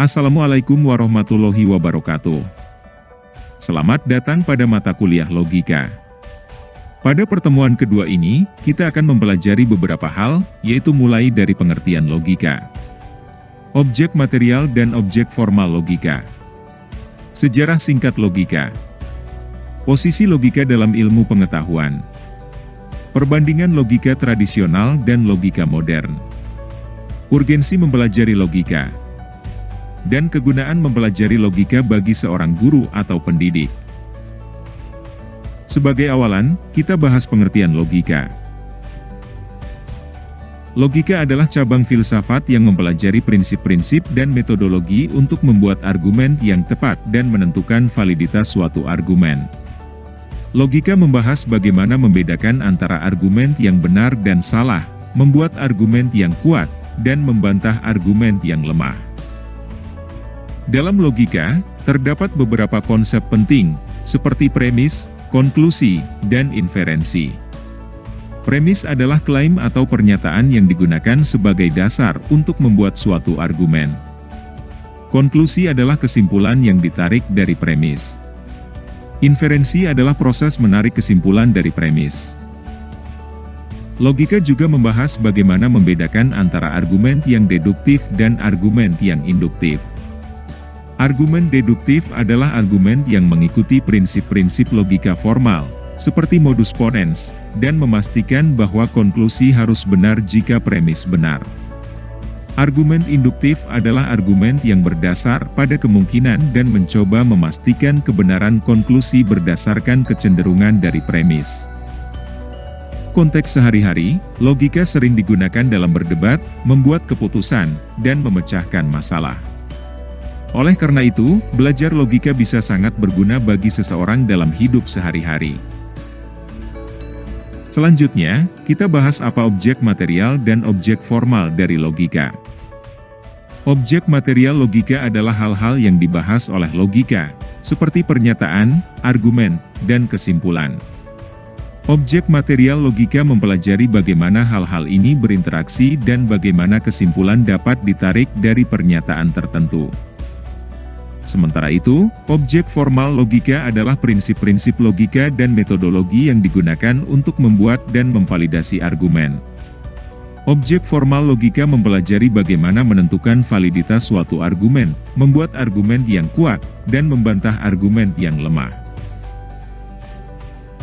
Assalamualaikum warahmatullahi wabarakatuh. Selamat datang pada mata kuliah logika. Pada pertemuan kedua ini, kita akan mempelajari beberapa hal, yaitu mulai dari pengertian logika, objek material dan objek formal logika, sejarah singkat logika, posisi logika dalam ilmu pengetahuan, perbandingan logika tradisional dan logika modern, urgensi mempelajari logika, dan kegunaan mempelajari logika bagi seorang guru atau pendidik. Sebagai awalan, kita bahas pengertian logika. Logika adalah cabang filsafat yang mempelajari prinsip-prinsip dan metodologi untuk membuat argumen yang tepat dan menentukan validitas suatu argumen. Logika membahas bagaimana membedakan antara argumen yang benar dan salah, membuat argumen yang kuat, dan membantah argumen yang lemah. Dalam logika, terdapat beberapa konsep penting, seperti premis, konklusi, dan inferensi. Premis adalah klaim atau pernyataan yang digunakan sebagai dasar untuk membuat suatu argumen. Konklusi adalah kesimpulan yang ditarik dari premis. Inferensi adalah proses menarik kesimpulan dari premis. Logika juga membahas bagaimana membedakan antara argumen yang deduktif dan argumen yang induktif. Argumen deduktif adalah argumen yang mengikuti prinsip-prinsip logika formal, seperti modus ponens, dan memastikan bahwa konklusi harus benar jika premis benar. Argumen induktif adalah argumen yang berdasar pada kemungkinan dan mencoba memastikan kebenaran konklusi berdasarkan kecenderungan dari premis. Konteks sehari-hari, logika sering digunakan dalam berdebat, membuat keputusan, dan memecahkan masalah. Oleh karena itu, belajar logika bisa sangat berguna bagi seseorang dalam hidup sehari-hari. Selanjutnya, kita bahas apa objek material dan objek formal dari logika. Objek material logika adalah hal-hal yang dibahas oleh logika, seperti pernyataan, argumen, dan kesimpulan. Objek material logika mempelajari bagaimana hal-hal ini berinteraksi dan bagaimana kesimpulan dapat ditarik dari pernyataan tertentu. Sementara itu, objek formal logika adalah prinsip-prinsip logika dan metodologi yang digunakan untuk membuat dan memvalidasi argumen. Objek formal logika mempelajari bagaimana menentukan validitas suatu argumen, membuat argumen yang kuat, dan membantah argumen yang lemah.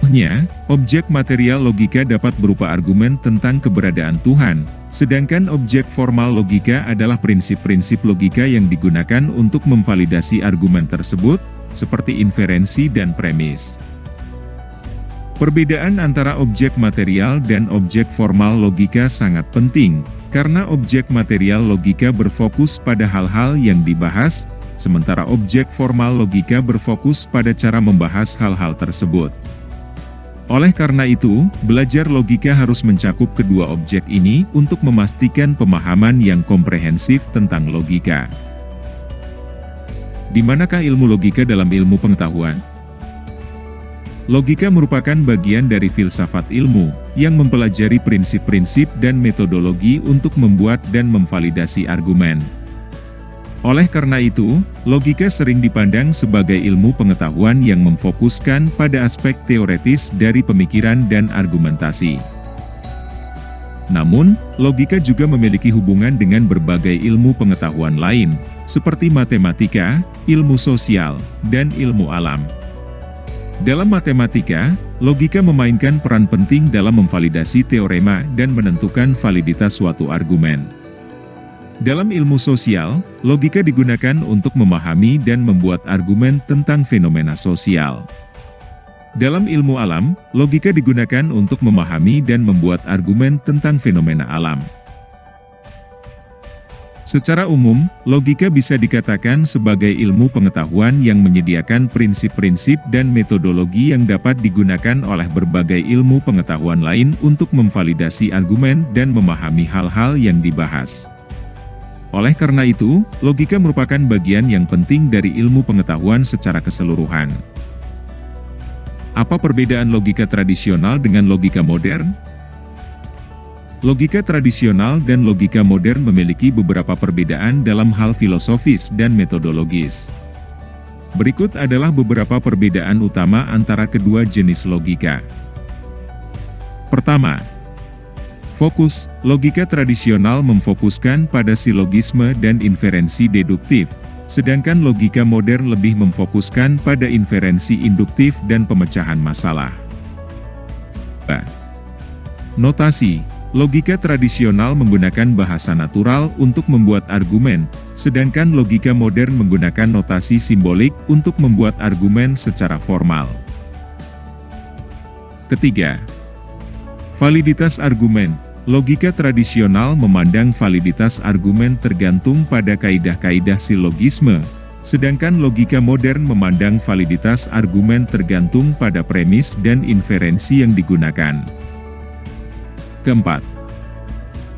Contohnya, objek material logika dapat berupa argumen tentang keberadaan Tuhan, sedangkan objek formal logika adalah prinsip-prinsip logika yang digunakan untuk memvalidasi argumen tersebut, seperti inferensi dan premis. Perbedaan antara objek material dan objek formal logika sangat penting, karena objek material logika berfokus pada hal-hal yang dibahas, sementara objek formal logika berfokus pada cara membahas hal-hal tersebut. Oleh karena itu, belajar logika harus mencakup kedua objek ini untuk memastikan pemahaman yang komprehensif tentang logika. Di manakah ilmu logika dalam ilmu pengetahuan? Logika merupakan bagian dari filsafat ilmu, yang mempelajari prinsip-prinsip dan metodologi untuk membuat dan memvalidasi argumen. Oleh karena itu, logika sering dipandang sebagai ilmu pengetahuan yang memfokuskan pada aspek teoretis dari pemikiran dan argumentasi. Namun, logika juga memiliki hubungan dengan berbagai ilmu pengetahuan lain, seperti matematika, ilmu sosial, dan ilmu alam. Dalam matematika, logika memainkan peran penting dalam memvalidasi teorema dan menentukan validitas suatu argumen. Dalam ilmu sosial, logika digunakan untuk memahami dan membuat argumen tentang fenomena sosial. Dalam ilmu alam, logika digunakan untuk memahami dan membuat argumen tentang fenomena alam. Secara umum, logika bisa dikatakan sebagai ilmu pengetahuan yang menyediakan prinsip-prinsip dan metodologi yang dapat digunakan oleh berbagai ilmu pengetahuan lain untuk memvalidasi argumen dan memahami hal-hal yang dibahas. Oleh karena itu, logika merupakan bagian yang penting dari ilmu pengetahuan secara keseluruhan. Apa perbedaan logika tradisional dengan logika modern? Logika tradisional dan logika modern memiliki beberapa perbedaan dalam hal filosofis dan metodologis. Berikut adalah beberapa perbedaan utama antara kedua jenis logika. Pertama, fokus. Logika tradisional memfokuskan pada silogisme dan inferensi deduktif, sedangkan logika modern lebih memfokuskan pada inferensi induktif dan pemecahan masalah. Notasi. Logika tradisional menggunakan bahasa natural untuk membuat argumen, sedangkan logika modern menggunakan notasi simbolik untuk membuat argumen secara formal. Ketiga, validitas argumen. Logika tradisional memandang validitas argumen tergantung pada kaidah-kaidah silogisme, sedangkan logika modern memandang validitas argumen tergantung pada premis dan inferensi yang digunakan. Keempat,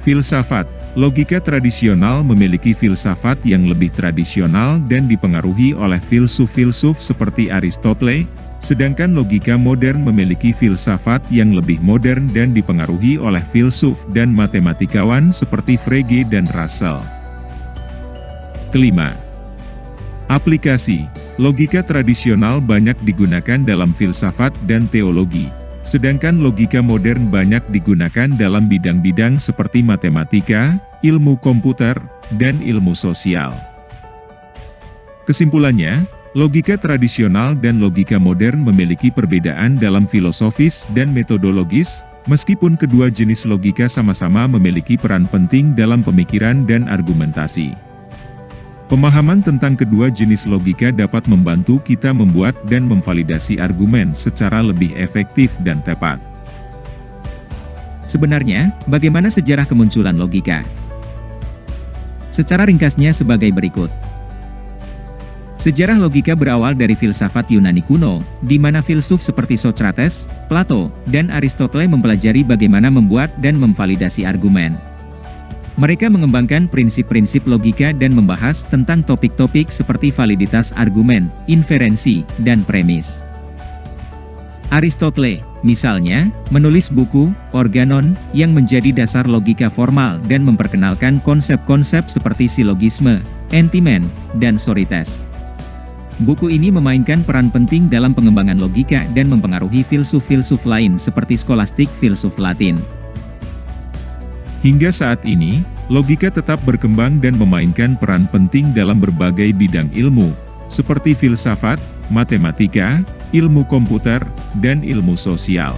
filsafat. Logika tradisional memiliki filsafat yang lebih tradisional dan dipengaruhi oleh filsuf-filsuf seperti Aristoteles, sedangkan logika modern memiliki filsafat yang lebih modern dan dipengaruhi oleh filsuf dan matematikawan seperti Frege dan Russell. Kelima, aplikasi. Logika tradisional banyak digunakan dalam filsafat dan teologi, sedangkan logika modern banyak digunakan dalam bidang-bidang seperti matematika, ilmu komputer, dan ilmu sosial. Kesimpulannya, logika tradisional dan logika modern memiliki perbedaan dalam filosofis dan metodologis, meskipun kedua jenis logika sama-sama memiliki peran penting dalam pemikiran dan argumentasi. Pemahaman tentang kedua jenis logika dapat membantu kita membuat dan memvalidasi argumen secara lebih efektif dan tepat. Sebenarnya, bagaimana sejarah kemunculan logika? Secara ringkasnya sebagai berikut. Sejarah logika berawal dari filsafat Yunani kuno, di mana filsuf seperti Socrates, Plato, dan Aristoteles mempelajari bagaimana membuat dan memvalidasi argumen. Mereka mengembangkan prinsip-prinsip logika dan membahas tentang topik-topik seperti validitas argumen, inferensi, dan premis. Aristoteles, misalnya, menulis buku Organon yang menjadi dasar logika formal dan memperkenalkan konsep-konsep seperti silogisme, entimen, dan sorites. Buku ini memainkan peran penting dalam pengembangan logika dan mempengaruhi filsuf-filsuf lain seperti skolastik filsuf Latin. Hingga saat ini, logika tetap berkembang dan memainkan peran penting dalam berbagai bidang ilmu, seperti filsafat, matematika, ilmu komputer, dan ilmu sosial.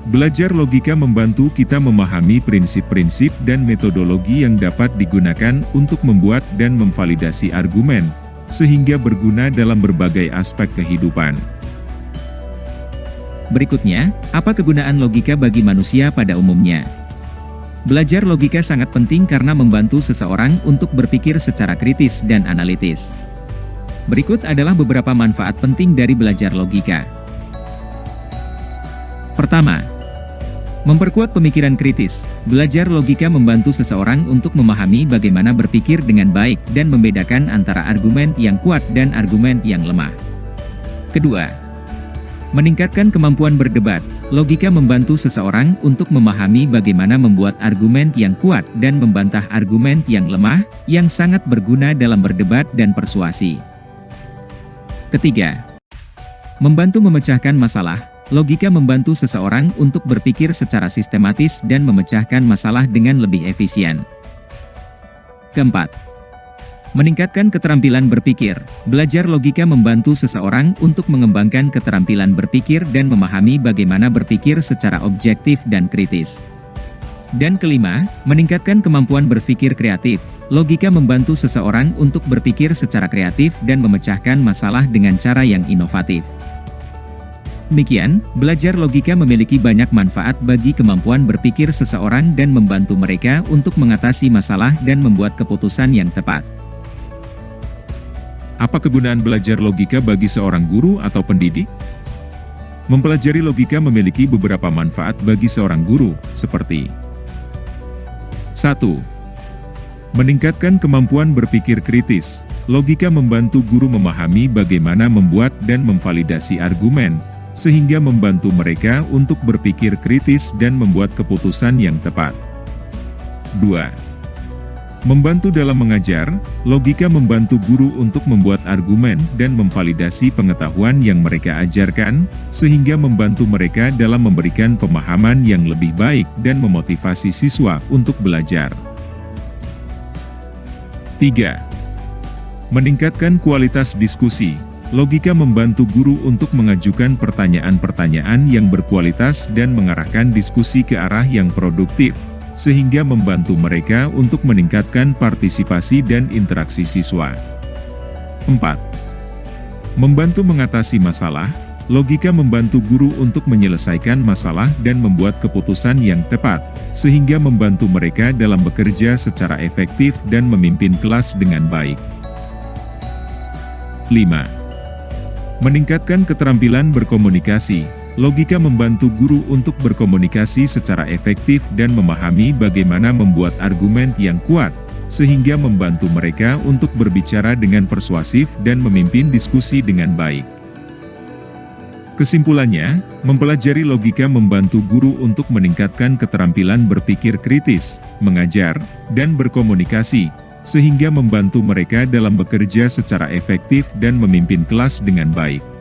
Belajar logika membantu kita memahami prinsip-prinsip dan metodologi yang dapat digunakan untuk membuat dan memvalidasi argumen, sehingga berguna dalam berbagai aspek kehidupan. Berikutnya, apa kegunaan logika bagi manusia pada umumnya? Belajar logika sangat penting karena membantu seseorang untuk berpikir secara kritis dan analitis. Berikut adalah beberapa manfaat penting dari belajar logika. Pertama, memperkuat pemikiran kritis. Belajar logika membantu seseorang untuk memahami bagaimana berpikir dengan baik dan membedakan antara argumen yang kuat dan argumen yang lemah. Kedua, meningkatkan kemampuan berdebat. Logika membantu seseorang untuk memahami bagaimana membuat argumen yang kuat dan membantah argumen yang lemah, yang sangat berguna dalam berdebat dan persuasi. Ketiga, membantu memecahkan masalah. Logika membantu seseorang untuk berpikir secara sistematis dan memecahkan masalah dengan lebih efisien. Keempat, meningkatkan keterampilan berpikir. Belajar logika membantu seseorang untuk mengembangkan keterampilan berpikir dan memahami bagaimana berpikir secara objektif dan kritis. Dan kelima, meningkatkan kemampuan berpikir kreatif. Logika membantu seseorang untuk berpikir secara kreatif dan memecahkan masalah dengan cara yang inovatif. Demikian, belajar logika memiliki banyak manfaat bagi kemampuan berpikir seseorang dan membantu mereka untuk mengatasi masalah dan membuat keputusan yang tepat. Apa kegunaan belajar logika bagi seorang guru atau pendidik? Mempelajari logika memiliki beberapa manfaat bagi seorang guru, seperti 1. Meningkatkan kemampuan berpikir kritis. Logika membantu guru memahami bagaimana membuat dan memvalidasi argumen, sehingga membantu mereka untuk berpikir kritis dan membuat keputusan yang tepat. 2. Membantu dalam mengajar, logika membantu guru untuk membuat argumen dan memvalidasi pengetahuan yang mereka ajarkan, sehingga membantu mereka dalam memberikan pemahaman yang lebih baik dan memotivasi siswa untuk belajar. 3. Meningkatkan kualitas diskusi. Logika membantu guru untuk mengajukan pertanyaan-pertanyaan yang berkualitas dan mengarahkan diskusi ke arah yang produktif, sehingga membantu mereka untuk meningkatkan partisipasi dan interaksi siswa. 4. Membantu mengatasi masalah. Logika membantu guru untuk menyelesaikan masalah dan membuat keputusan yang tepat, sehingga membantu mereka dalam bekerja secara efektif dan memimpin kelas dengan baik. 5. Meningkatkan keterampilan berkomunikasi. Logika membantu guru untuk berkomunikasi secara efektif dan memahami bagaimana membuat argumen yang kuat, sehingga membantu mereka untuk berbicara dengan persuasif dan memimpin diskusi dengan baik. Kesimpulannya, mempelajari logika membantu guru untuk meningkatkan keterampilan berpikir kritis, mengajar, dan berkomunikasi, sehingga membantu mereka dalam bekerja secara efektif dan memimpin kelas dengan baik.